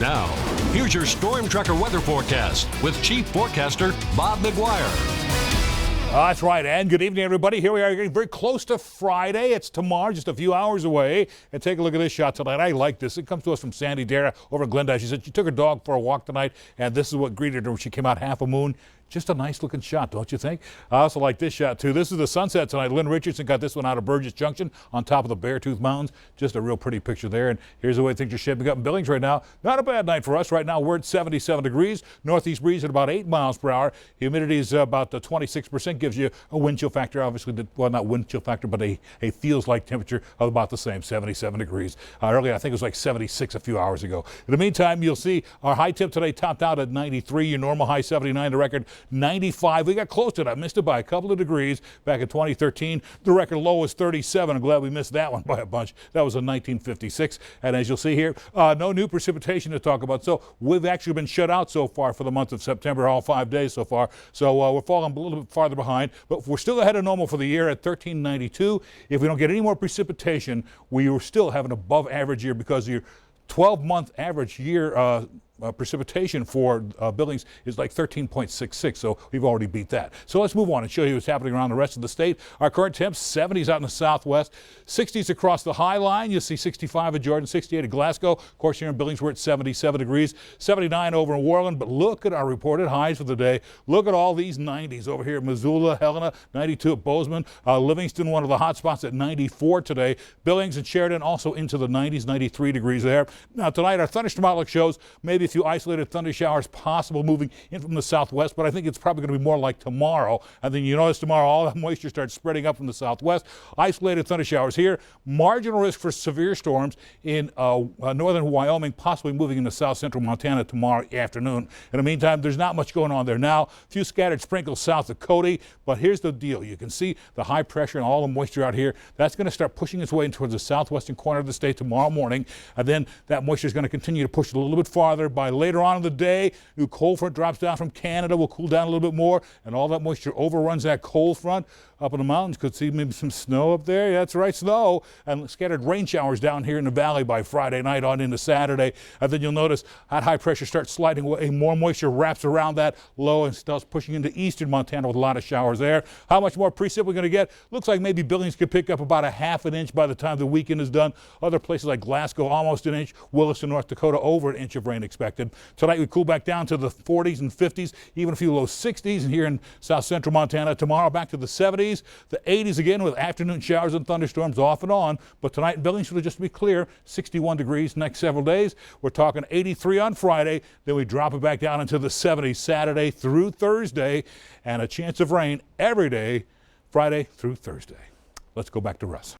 Now, here's your Storm Tracker weather forecast with Chief Forecaster Bob McGuire. That's right, and good evening, everybody. Here we are getting very close to Friday. It's tomorrow, just a few hours away. And take a look at this shot tonight. I like this. It comes to us from Sandy Dara over in Glendale. She said she took her dog for a walk tonight, and this is what greeted her when she came out half a moon. Just a nice looking shot, don't you think? I also like this shot too. This is the sunset tonight. Lynn Richardson got this one out of Burgess Junction on top of the Beartooth Mountains. Just a real pretty picture there. And here's the way things are shaping up in Billings right now. Not a bad night for us. Right now we're at 77 degrees. Northeast breeze at about 8 miles per hour. Humidity is about 26%. Gives you a wind chill factor, obviously. Well, not wind chill factor, but a feels like temperature of about the same, 77 degrees. Earlier, I think it was like 76 a few hours ago. In the meantime, you'll see our high temp today topped out at 93. Your normal high 79. The record 95. We got close to that, missed it by a couple of degrees back in 2013. The record low was 37. I'm glad we missed that one by a bunch. That was in 1956. And as you'll see here, no new precipitation to talk about. So we've actually been shut out so far for the month of September, all 5 days so far. So we're falling a little bit farther behind, but we're still ahead of normal for the year at 1392. If we don't get any more precipitation, we will still have an above average year because your 12-month average year precipitation for Billings is like 13.66, so we've already beat that. So let's move on and show you what's happening around the rest of the state. Our current temps, 70s out in the southwest, 60s across the high line. You'll see 65 at Jordan, 68 at Glasgow. Of course, here in Billings, we're at 77 degrees, 79 over in Worland. But look at our reported highs for the day. Look at all these 90s over here at Missoula, Helena, 92 at Bozeman. Livingston, one of the hot spots at 94 today. Billings and Sheridan also into the 90s, 93 degrees there. Now, tonight, our thunderstorm outlook shows maybe a few isolated thunder showers possible moving in from the southwest, but I think it's probably going to be more like tomorrow. And then you notice tomorrow all that moisture starts spreading up from the southwest. Isolated thunder showers here. Marginal risk for severe storms in northern Wyoming, possibly moving into south central Montana tomorrow afternoon. In the meantime, there's not much going on there now. A few scattered sprinkles south of Cody, but here's the deal. You can see the high pressure and all the moisture out here. That's going to start pushing its way in towards the southwestern corner of the state tomorrow morning, and then that moisture is going to continue to push a little bit farther. By later on in the day, new cold front drops down from Canada, will cool down a little bit more, and all that moisture overruns that cold front. Up in the mountains, could see maybe some snow up there. Yeah, that's right, snow. And scattered rain showers down here in the valley by Friday night on into Saturday. And then you'll notice that high pressure starts sliding away. More moisture wraps around that low and starts pushing into eastern Montana with a lot of showers there. How much more precip we're going to get? Looks like maybe Billings could pick up about a ½ an inch by the time the weekend is done. Other places like Glasgow, almost an inch. Williston, North Dakota, over an inch of rain expected. Tonight we cool back down to the 40s and 50s, even a few low 60s. And here in south central Montana, tomorrow back to the 70s. The 80s again with afternoon showers and thunderstorms off and on. But tonight in Billings, just to be clear, 61 degrees next several days. We're talking 83 on Friday. Then we drop it back down into the 70s Saturday through Thursday. And a chance of rain every day, Friday through Thursday. Let's go back to Russ.